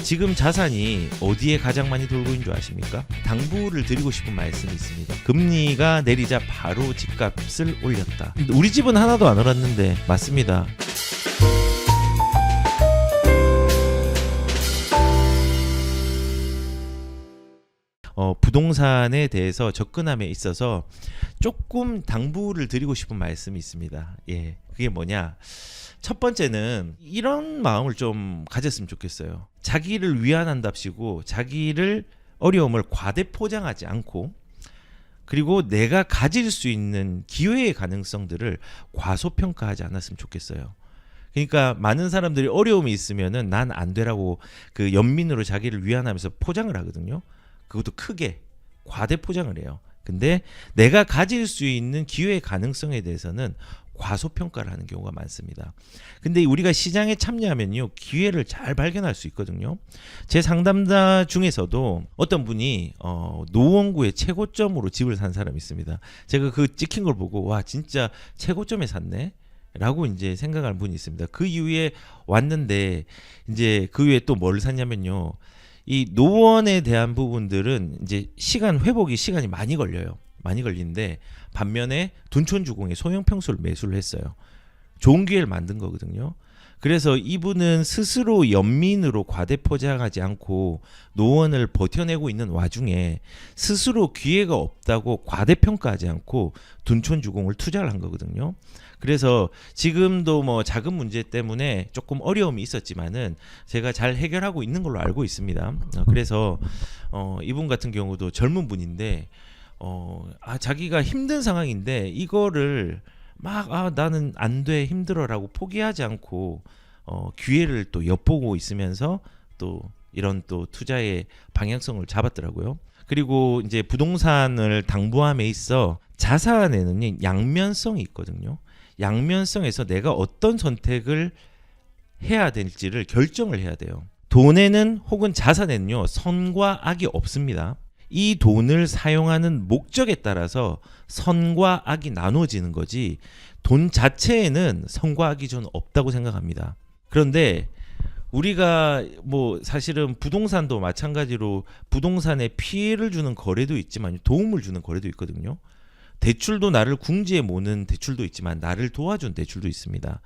지금 자산이 어디에 가장 많이 돌고 있는 줄 아십니까? 당부를 드리고 싶은 말씀이 있습니다. 금리가 내리자 바로 집값을 올렸다. 우리 집은 하나도 안 올랐는데 맞습니다. 부동산에 대해서 접근함에 있어서 조금 당부를 드리고 싶은 말씀이 있습니다. 예, 그게 뭐냐? 첫 번째는 이런 마음을 좀 가졌으면 좋겠어요. 자기를 위안한답시고 자기를 어려움을 과대 포장하지 않고, 그리고 내가 가질 수 있는 기회의 가능성들을 과소평가하지 않았으면 좋겠어요. 그러니까 많은 사람들이 어려움이 있으면은 난 안 되라고 그 연민으로 자기를 위안하면서 포장을 하거든요. 그것도 크게 과대 포장을 해요. 근데 내가 가질 수 있는 기회의 가능성에 대해서는 과소평가를 하는 경우가 많습니다. 근데 우리가 시장에 참여하면요, 기회를 잘 발견할 수 있거든요. 제 상담자 중에서도 어떤 분이 노원구의 최고점으로 집을 산 사람이 있습니다. 제가 그 찍힌 걸 보고 와, 진짜 최고점에 샀네 라고 이제 생각하는 분이 있습니다. 그 이후에 왔는데 이제 그 위에 또 뭘 샀냐면요, 이 노원에 대한 부분들은 이제 회복이 시간이 많이 걸려요. 많이 걸리는데 반면에 둔촌주공에 소형 평수를 매수를 했어요. 좋은 기회를 만든 거거든요. 그래서 이분은 스스로 연민으로 과대 포장하지 않고 노원을 버텨내고 있는 와중에 스스로 기회가 없다고 과대평가하지 않고 둔촌주공을 투자를 한 거거든요. 그래서 지금도 뭐 자금 문제 때문에 조금 어려움이 있었지만은 제가 잘 해결하고 있는 걸로 알고 있습니다. 그래서 이분 같은 경우도 젊은 분인데 자기가 힘든 상황인데 이거를 막 나는 안 돼, 힘들어라고 포기하지 않고 기회를 또 엿보고 있으면서 또 이런 또 투자의 방향성을 잡았더라고요. 그리고 이제 부동산을 당부함에 있어 자산에는 양면성이 있거든요. 양면성에서 내가 어떤 선택을 해야 될지를 결정을 해야 돼요. 돈에는 혹은 자산에는요, 선과 악이 없습니다. 이 돈을 사용하는 목적에 따라서 선과 악이 나눠지는 거지, 돈 자체에는 선과 악이 저는 없다고 생각합니다. 그런데 우리가 뭐 사실은 부동산도 마찬가지로 부동산에 피해를 주는 거래도 있지만 도움을 주는 거래도 있거든요. 대출도 나를 궁지에 모는 대출도 있지만 나를 도와준 대출도 있습니다.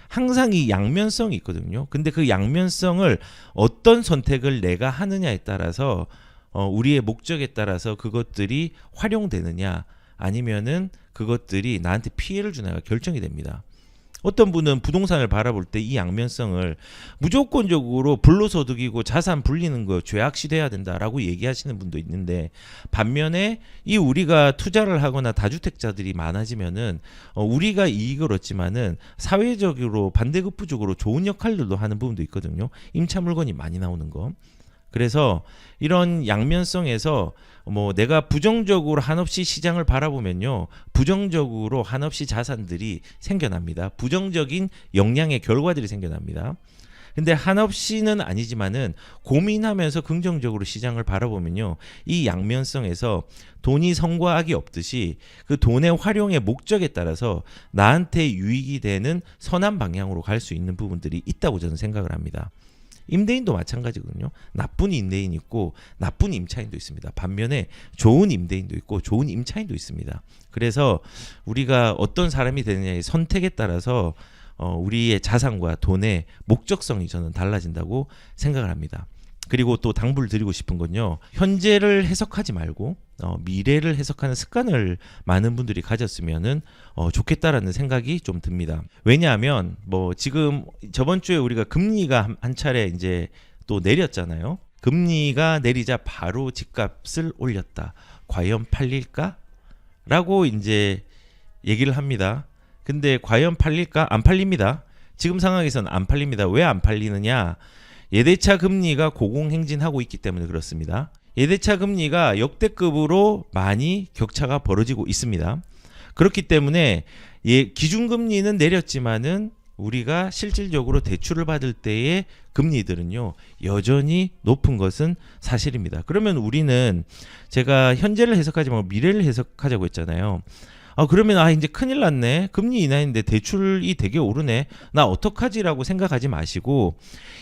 항상 이 양면성이 있거든요. 근데 그 양면성을 어떤 선택을 내가 하느냐에 따라서 우리의 목적에 따라서 그것들이 활용되느냐 아니면은 그것들이 나한테 피해를 주느냐가 결정이 됩니다. 어떤 분은 부동산을 바라볼 때 이 양면성을 무조건적으로 불로소득이고 자산 불리는 거 죄악시돼야 된다라고 얘기하시는 분도 있는데, 반면에 이 우리가 투자를 하거나 다주택자들이 많아지면은 우리가 이익을 얻지만은 사회적으로 반대급부적으로 좋은 역할들도 하는 부분도 있거든요. 임차 물건이 많이 나오는 거. 그래서 이런 양면성에서 뭐 내가 부정적으로 한없이 시장을 바라보면요, 부정적으로 한없이 자산들이 생겨납니다. 부정적인 영향의 결과들이 생겨납니다. 근데 한없이는 아니지만은 고민하면서 긍정적으로 시장을 바라보면요, 이 양면성에서 돈이 선과 악이 없듯이 그 돈의 활용의 목적에 따라서 나한테 유익이 되는 선한 방향으로 갈 수 있는 부분들이 있다고 저는 생각을 합니다. 임대인도 마찬가지거든요. 나쁜 임대인이 있고 나쁜 임차인도 있습니다. 반면에 좋은 임대인도 있고 좋은 임차인도 있습니다. 그래서 우리가 어떤 사람이 되느냐의 선택에 따라서 우리의 자산과 돈의 목적성이 저는 달라진다고 생각을 합니다. 그리고 또 당부를 드리고 싶은 건요, 현재를 해석하지 말고 미래를 해석하는 습관을 많은 분들이 가졌으면은 좋겠다라는 생각이 좀 듭니다. 왜냐하면 뭐 지금 저번 주에 우리가 금리가 한 차례 이제 또 내렸잖아요. 금리가 내리자 바로 집값을 올렸다. 과연 팔릴까? 라고 이제 얘기를 합니다. 근데 과연 팔릴까? 안 팔립니다. 지금 상황에서는 안 팔립니다. 왜 안 팔리느냐? 예대차 금리가 고공행진하고 있기 때문에 그렇습니다. 예대차 금리가 역대급으로 많이 격차가 벌어지고 있습니다. 그렇기 때문에 기준금리는 내렸지만은 우리가 실질적으로 대출을 받을 때의 금리들은요, 여전히 높은 것은 사실입니다. 그러면 우리는, 제가 현재를 해석하지 말고 미래를 해석하자고 했잖아요. 그러면 이제 큰일 났네. 금리 인하인데 대출이 되게 오르네. 나 어떡하지라고 생각하지 마시고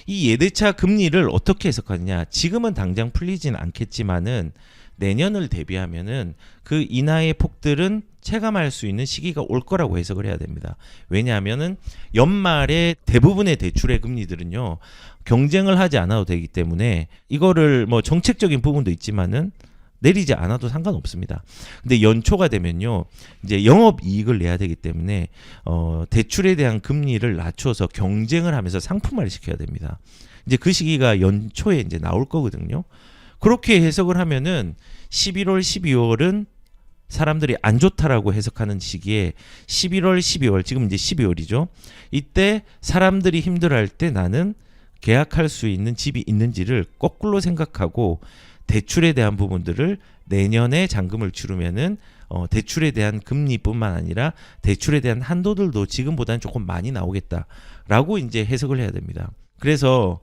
이 예대차 금리를 어떻게 해석하느냐. 지금은 당장 풀리진 않겠지만은 내년을 대비하면은 그 인하의 폭들은 체감할 수 있는 시기가 올 거라고 해석을 해야 됩니다. 왜냐하면은 연말에 대부분의 대출의 금리들은요 경쟁을 하지 않아도 되기 때문에 이거를 뭐 정책적인 부분도 있지만은 내리지 않아도 상관없습니다. 근데 연초가 되면요 이제 영업 이익을 내야 되기 때문에 대출에 대한 금리를 낮춰서 경쟁을 하면서 상품화를 시켜야 됩니다. 이제 그 시기가 연초에 이제 나올 거거든요. 그렇게 해석을 하면은 11월, 12월은 사람들이 안 좋다라고 해석하는 시기에 11월, 12월, 지금 이제 12월이죠. 이때 사람들이 힘들어할 때 나는 계약할 수 있는 집이 있는지를 거꾸로 생각하고 대출에 대한 부분들을 내년에 잔금을 치르면은 대출에 대한 금리뿐만 아니라 대출에 대한 한도들도 지금보다는 조금 많이 나오겠다라고 이제 해석을 해야 됩니다. 그래서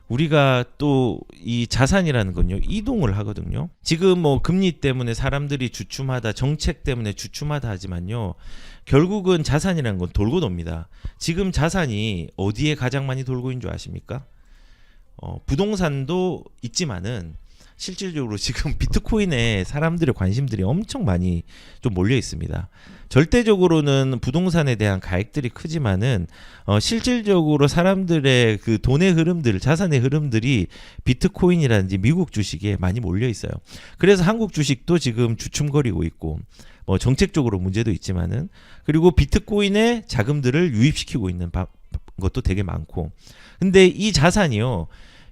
우리가 또 이 자산이라는 건요 이동을 하거든요. 지금 뭐 금리 때문에 사람들이 주춤하다, 정책 때문에 주춤하다 하지만요 결국은 자산이라는 건 돌고 돕니다. 지금 자산이 어디에 가장 많이 돌고 있는 줄 아십니까? 부동산도 있지만은 실질적으로 지금 비트코인에 사람들의 관심들이 엄청 많이 좀 몰려 있습니다. 절대적으로는 부동산에 대한 가액들이 크지만은 실질적으로 사람들의 그 돈의 흐름들, 자산의 흐름들이 비트코인이라든지 미국 주식에 많이 몰려 있어요. 그래서 한국 주식도 지금 주춤거리고 있고 뭐 정책적으로 문제도 있지만은 그리고 비트코인에 자금들을 유입시키고 있는 것도 되게 많고 근데 이 자산이요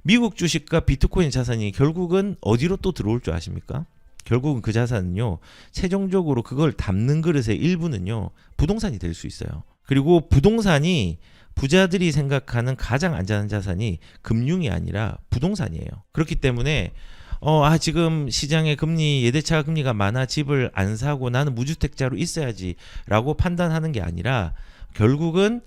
미국 주식과 비트코인 자산이 결국은 어디로 또 들어올 줄 아십니까? 결국은 그 자산은요 최종적으로 그걸 담는 그릇의 일부는요 부동산이 될 수 있어요. 그리고 부동산이 부자들이 생각하는 가장 안전한 자산이 금융이 아니라 부동산이에요. 그렇기 때문에 지금 시장에 금리 예대차 금리가 많아 집을 안 사고 나는 무주택자로 있어야지라고 판단하는 게 아니라 결국은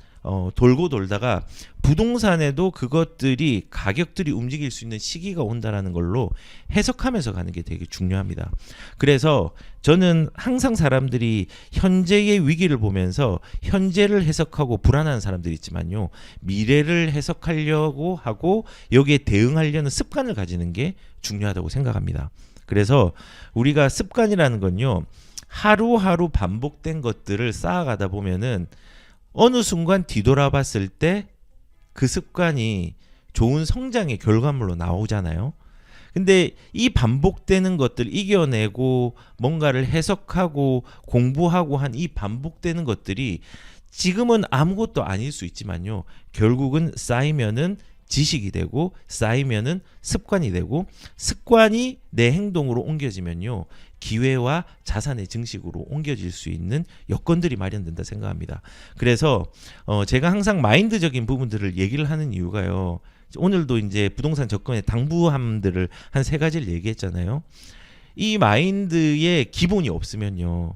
돌고 돌다가 부동산에도 그것들이 가격들이 움직일 수 있는 시기가 온다라는 걸로 해석하면서 가는 게 되게 중요합니다. 그래서 저는 항상 사람들이 현재의 위기를 보면서 현재를 해석하고 불안한 사람들이 있지만요. 미래를 해석하려고 하고 여기에 대응하려는 습관을 가지는 게 중요하다고 생각합니다. 그래서 우리가 습관이라는 건요. 하루하루 반복된 것들을 쌓아가다 보면은 어느 순간 뒤돌아봤을 때 그 습관이 좋은 성장의 결과물로 나오잖아요. 근데 이 반복되는 것들 이겨내고 뭔가를 해석하고 공부하고 한 이 반복되는 것들이 지금은 아무것도 아닐 수 있지만요. 결국은 쌓이면은 지식이 되고 쌓이면은 습관이 되고 습관이 내 행동으로 옮겨지면요. 기회와 자산의 증식으로 옮겨질 수 있는 여건들이 마련된다 생각합니다. 그래서 제가 항상 마인드적인 부분들을 얘기를 하는 이유가요. 오늘도 이제 부동산 접근의 당부함들을 한 3가지를 얘기했잖아요. 이 마인드의 기본이 없으면요.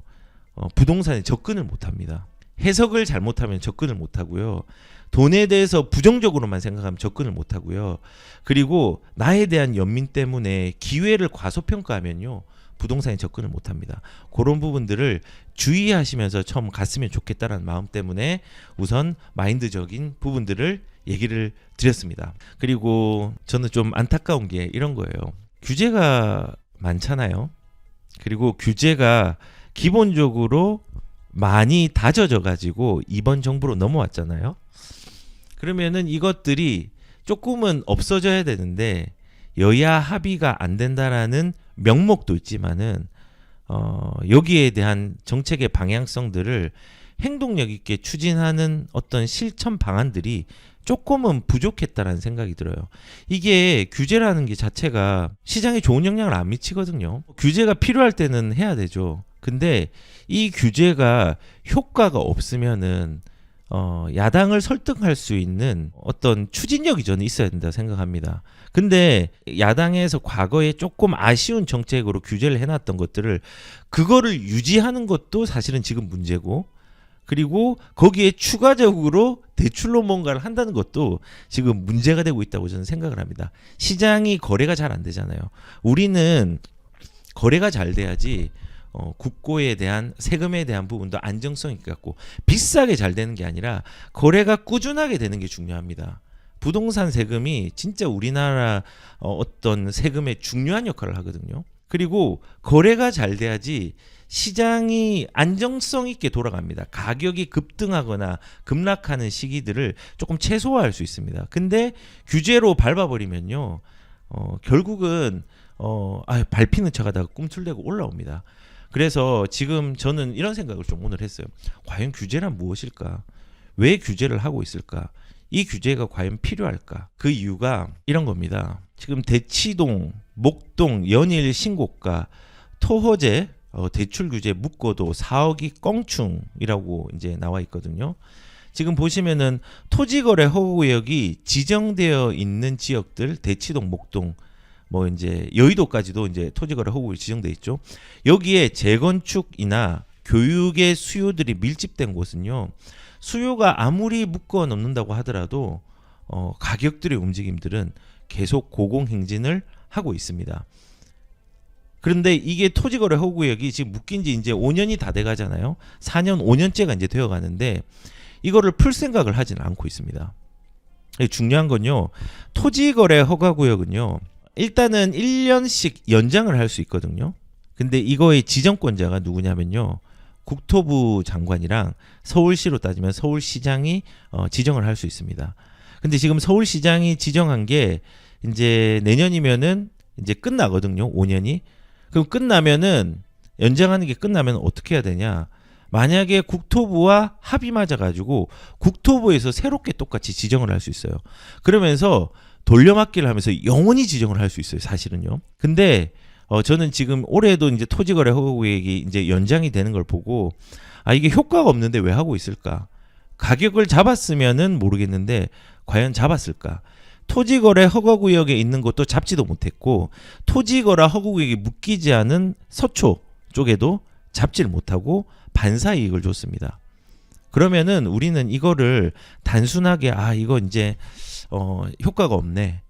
부동산에 접근을 못합니다. 해석을 잘못하면 접근을 못하고요. 돈에 대해서 부정적으로만 생각하면 접근을 못하고요. 그리고 나에 대한 연민 때문에 기회를 과소평가하면요. 부동산에 접근을 못합니다. 그런 부분들을 주의하시면서 처음 갔으면 좋겠다는 마음 때문에 우선 마인드적인 부분들을 얘기를 드렸습니다. 그리고 저는 좀 안타까운 게 이런 거예요. 규제가 많잖아요. 그리고 규제가 기본적으로 많이 다져져 가지고 이번 정부로 넘어왔잖아요. 그러면은 이것들이 조금은 없어져야 되는데 여야 합의가 안 된다라는 명목도 있지만은 여기에 대한 정책의 방향성들을 행동력 있게 추진하는 어떤 실천 방안들이 조금은 부족했다라는 생각이 들어요. 이게 규제라는 게 자체가 시장에 좋은 영향을 안 미치거든요. 규제가 필요할 때는 해야 되죠. 근데 이 규제가 효과가 없으면은 야당을 설득할 수 있는 어떤 추진력이 저는 있어야 된다 생각합니다. 근데 야당에서 과거에 조금 아쉬운 정책으로 규제를 해놨던 것들을 그거를 유지하는 것도 사실은 지금 문제고 그리고 거기에 추가적으로 대출로 뭔가를 한다는 것도 지금 문제가 되고 있다고 저는 생각을 합니다. 시장이 거래가 잘 안 되잖아요. 우리는 거래가 잘 돼야지 국고에 대한 세금에 대한 부분도 안정성이 갖고 비싸게 잘 되는 게 아니라 거래가 꾸준하게 되는 게 중요합니다. 부동산 세금이 진짜 우리나라 어떤 세금에 중요한 역할을 하거든요. 그리고 거래가 잘 돼야지 시장이 안정성 있게 돌아갑니다. 가격이 급등하거나 급락하는 시기들을 조금 최소화할 수 있습니다. 근데 규제로 밟아버리면요, 결국은 밟히는 척 하다가 꿈틀대고 올라옵니다. 그래서 지금 저는 이런 생각을 좀 오늘 했어요. 과연 규제란 무엇일까? 왜 규제를 하고 있을까? 이 규제가 과연 필요할까? 그 이유가 이런 겁니다. 지금 대치동, 목동, 연일 신고가, 토호제, 대출 규제 묶어도 4억이 껑충이라고 이제 나와 있거든요. 지금 보시면은 토지거래 허가구역이 지정되어 있는 지역들, 대치동, 목동, 뭐 이제 여의도까지도 이제 토지거래 허가구역이 지정돼 있죠. 여기에 재건축이나 교육의 수요들이 밀집된 곳은요, 수요가 아무리 묶어 놓는다고 하더라도 가격들의 움직임들은 계속 고공행진을 하고 있습니다. 그런데 이게 토지거래 허가구역이 지금 묶인 지 이제 5년이 다 돼가잖아요. 4년, 5년째가 이제 되어가는데 이거를 풀 생각을 하지는 않고 있습니다. 중요한 건요, 토지거래 허가구역은요, 일단은 1년씩 연장을 할 수 있거든요. 근데 이거의 지정권자가 누구냐면요, 국토부 장관이랑 서울시로 따지면 서울시장이 지정을 할 수 있습니다. 근데 지금 서울시장이 지정한 게 이제 내년이면은 이제 끝나거든요. 5년이. 그럼 끝나면은, 연장하는 게 끝나면 어떻게 해야 되냐? 만약에 국토부와 합의 맞아가지고 국토부에서 새롭게 똑같이 지정을 할 수 있어요. 그러면서 돌려막기를 하면서 영원히 지정을 할 수 있어요, 사실은요. 근데 저는 지금 올해도 이제 토지거래 허가구역이 이제 연장이 되는 걸 보고, 이게 효과가 없는데 왜 하고 있을까? 가격을 잡았으면은 모르겠는데 과연 잡았을까? 토지거래 허가구역에 있는 것도 잡지도 못했고, 토지거래 허가구역이 묶이지 않은 서초 쪽에도 잡지를 못하고 반사이익을 줬습니다. 그러면은 우리는 이거를 단순하게 이거 이제 효과가 없네,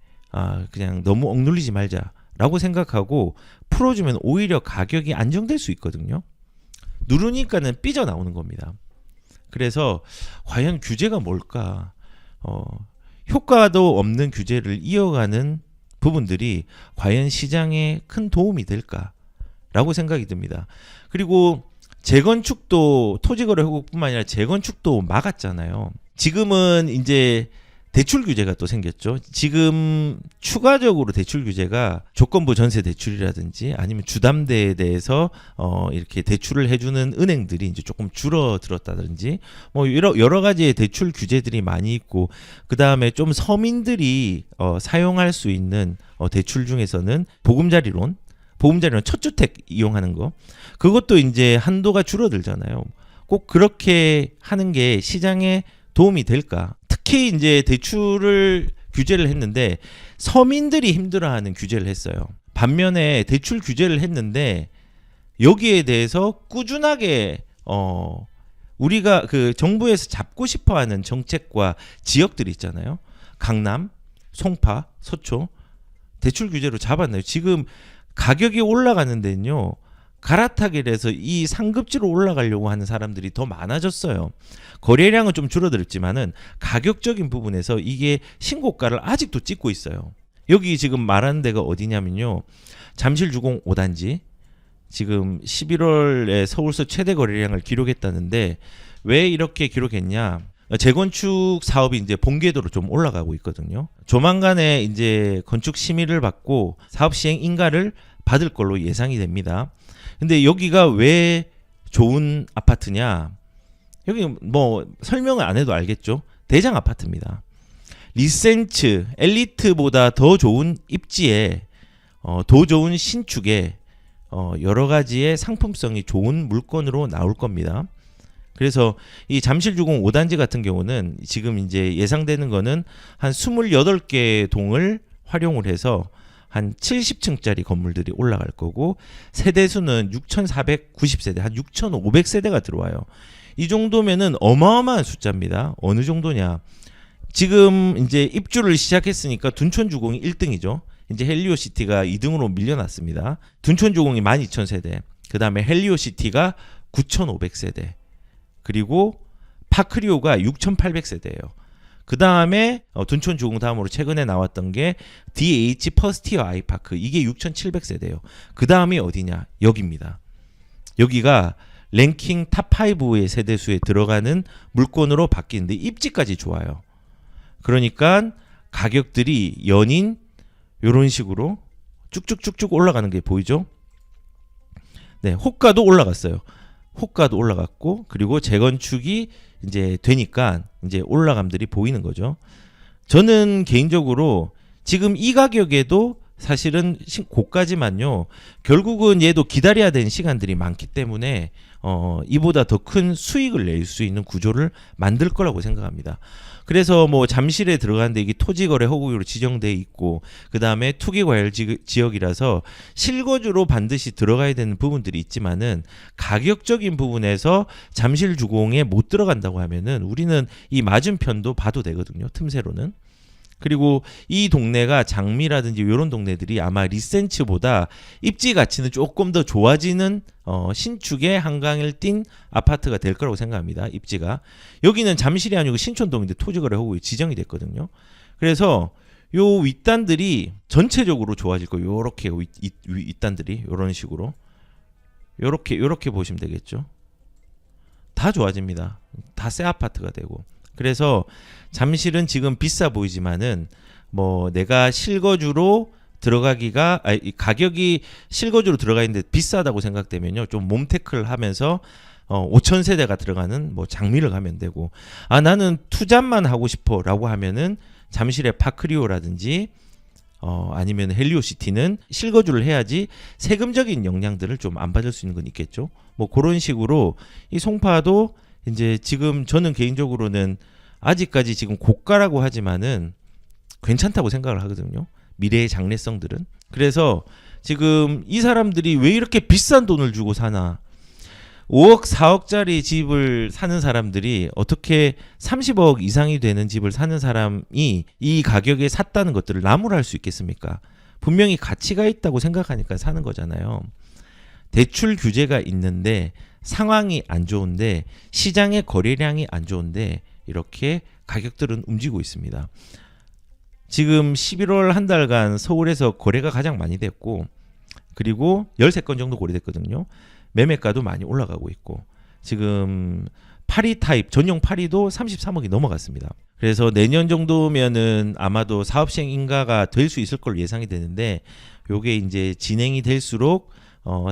그냥 너무 억눌리지 말자라고 생각하고 풀어주면 오히려 가격이 안정될 수 있거든요. 누르니까는 삐져나오는 겁니다. 그래서 과연 규제가 뭘까? 효과도 없는 규제를 이어가는 부분들이 과연 시장에 큰 도움이 될까라고 생각이 듭니다. 그리고 재건축도 토지거래 허가뿐만 아니라 재건축도 막았잖아요. 지금은 이제 대출 규제가 또 생겼죠. 지금 추가적으로 대출 규제가 조건부 전세 대출이라든지 아니면 주담대에 대해서 이렇게 대출을 해주는 은행들이 이제 조금 줄어들었다든지 뭐 여러 가지의 대출 규제들이 많이 있고, 그 다음에 좀 서민들이 사용할 수 있는 대출 중에서는 보금자리론 첫 주택 이용하는 거, 그것도 이제 한도가 줄어들잖아요. 꼭 그렇게 하는 게 시장에 도움이 될까? 특히 이제 대출을 규제를 했는데 서민들이 힘들어하는 규제를 했어요. 반면에 대출 규제를 했는데 여기에 대해서 꾸준하게 우리가 그 정부에서 잡고 싶어하는 정책과 지역들이 있잖아요. 강남, 송파, 서초 대출 규제로 잡았나요? 지금 가격이 올라가는 데는요, 갈아타기를 해서 이 상급지로 올라가려고 하는 사람들이 더 많아졌어요. 거래량은 좀 줄어들었지만은 가격적인 부분에서 이게 신고가를 아직도 찍고 있어요. 여기 지금 말하는 데가 어디냐면요, 잠실주공 5단지 지금 11월에 서울서 최대 거래량을 기록했다는데, 왜 이렇게 기록했냐? 재건축 사업이 이제 본궤도로 좀 올라가고 있거든요. 조만간에 이제 건축 심의를 받고 사업 시행 인가를 받을 걸로 예상이 됩니다. 근데 여기가 왜 좋은 아파트냐? 여기 뭐 설명을 안 해도 알겠죠? 대장 아파트입니다. 리센츠, 엘리트보다 더 좋은 입지에 더 좋은 신축에 여러 가지의 상품성이 좋은 물건으로 나올 겁니다. 그래서 이 잠실주공 5단지 같은 경우는 지금 이제 예상되는 거는 한 28개 동을 활용을 해서 한 70층짜리 건물들이 올라갈 거고, 세대수는 6,490세대, 한 6,500세대가 들어와요. 이 정도면은 어마어마한 숫자입니다. 어느 정도냐? 지금 이제 입주를 시작했으니까 둔촌주공이 1등이죠. 이제 헬리오시티가 2등으로 밀려났습니다. 둔촌주공이 12,000세대. 그 다음에 헬리오시티가 9,500세대, 그리고 파크리오가 6,800세대예요. 그 다음에 둔촌주공 다음으로 최근에 나왔던 게 DH 퍼스티어 아이파크, 이게 6,700세대예요. 그 다음이 어디냐? 여기입니다. 여기가 랭킹 탑5의 세대수에 들어가는 물건으로 바뀌는데 입지까지 좋아요. 그러니까 가격들이 연인 이런 식으로 쭉쭉쭉쭉 올라가는 게 보이죠? 네, 호가도 올라갔어요. 호가도 올라갔고, 그리고 재건축이 이제 되니까 이제 올라감들이 보이는 거죠. 저는 개인적으로 지금 이 가격에도 사실은 고가지만요, 결국은 얘도 기다려야 되는 시간들이 많기 때문에 이보다 더 큰 수익을 낼 수 있는 구조를 만들 거라고 생각합니다. 그래서 뭐 잠실에 들어가는데 이게 토지거래 허구로 지정돼 있고, 그 다음에 투기과열 지역이라서 실거주로 반드시 들어가야 되는 부분들이 있지만은 가격적인 부분에서 잠실주공에 못 들어간다고 하면은 우리는 이 맞은편도 봐도 되거든요, 틈새로는. 그리고 이 동네가 장미라든지 이런 동네들이 아마 리센츠보다 입지 가치는 조금 더 좋아지는 신축의 한강을 띈 아파트가 될 거라고 생각합니다. 입지가 여기는 잠실이 아니고 신촌동인데 토지거래 허구에 지정이 됐거든요. 그래서 요 윗단들이 전체적으로 좋아질 거예요. 요렇게 윗단들이 요런 식으로 요렇게 보시면 되겠죠. 다 좋아집니다. 다 새 아파트가 되고. 그래서 잠실은 지금 비싸 보이지만은 뭐 내가 실거주로 들어가기가 가격이 실거주로 들어가 있는데 비싸다고 생각되면요, 좀 몸테크를 하면서 5,000세대가 들어가는 뭐 장미를 가면 되고, 나는 투잡만 하고 싶어라고 하면은 잠실의 파크리오라든지 아니면 헬리오시티는 실거주를 해야지 세금적인 영향들을 좀 안 받을 수 있는 건 있겠죠. 뭐 그런 식으로 이 송파도 이제 지금 저는 개인적으로는 아직까지 지금 고가라고 하지만은 괜찮다고 생각을 하거든요, 미래의 장래성들은. 그래서 지금 이 사람들이 왜 이렇게 비싼 돈을 주고 사나, 5억 4억짜리 집을 사는 사람들이 어떻게 30억 이상이 되는 집을 사는 사람이 이 가격에 샀다는 것들을 나무랄 수 있겠습니까? 분명히 가치가 있다고 생각하니까 사는 거잖아요. 대출 규제가 있는데 상황이 안 좋은데, 시장의 거래량이 안 좋은데 이렇게 가격들은 움직이고 있습니다. 지금 11월 한 달간 서울에서 거래가 가장 많이 됐고, 그리고 13건 정도 거래됐거든요. 매매가도 많이 올라가고 있고, 지금 파리 타입 전용 파리도 33억이 넘어갔습니다. 그래서 내년 정도면은 아마도 사업 시행 인가가 될 수 있을 걸로 예상이 되는데, 요게 이제 진행이 될수록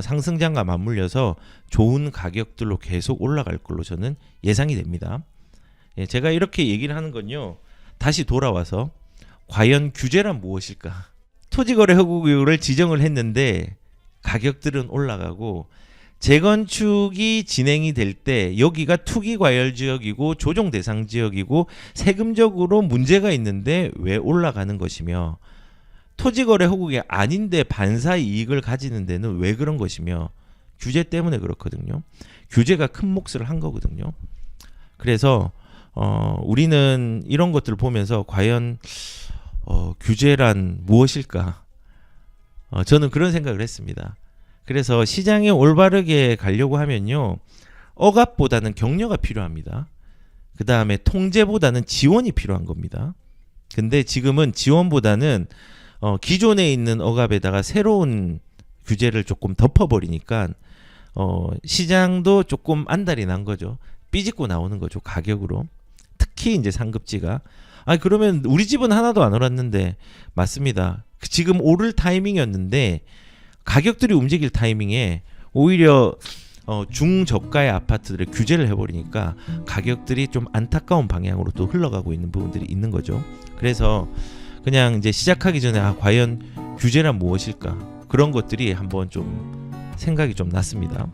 상승장과 맞물려서 좋은 가격들로 계속 올라갈 걸로 저는 예상이 됩니다. 예, 제가 이렇게 얘기를 하는 건요, 다시 돌아와서 과연 규제란 무엇일까? 토지거래 허구구역을 지정을 했는데 가격들은 올라가고, 재건축이 진행이 될 때 여기가 투기과열 지역이고 조정 대상 지역이고 세금적으로 문제가 있는데 왜 올라가는 것이며, 토지거래 허구가 아닌데 반사 이익을 가지는 데는 왜 그런 것이며, 규제 때문에 그렇거든요. 규제가 큰 몫을 한 거거든요. 그래서 우리는 이런 것들을 보면서 과연 규제란 무엇일까? 저는 그런 생각을 했습니다. 그래서 시장에 올바르게 가려고 하면요, 억압보다는 격려가 필요합니다. 그 다음에 통제보다는 지원이 필요한 겁니다. 근데 지금은 지원보다는 기존에 있는 억압에다가 새로운 규제를 조금 덮어버리니까 시장도 조금 안달이 난 거죠. 삐집고 나오는 거죠, 가격으로. 특히 이제 상급지가. 그러면 우리 집은 하나도 안 올랐는데. 맞습니다. 지금 오를 타이밍이었는데 가격들이 움직일 타이밍에 오히려 중저가의 아파트들의 규제를 해버리니까 가격들이 좀 안타까운 방향으로 또 흘러가고 있는 부분들이 있는 거죠. 그래서 그냥 이제 시작하기 전에 과연 규제란 무엇일까, 그런 것들이 한번 좀 생각이 좀 났습니다.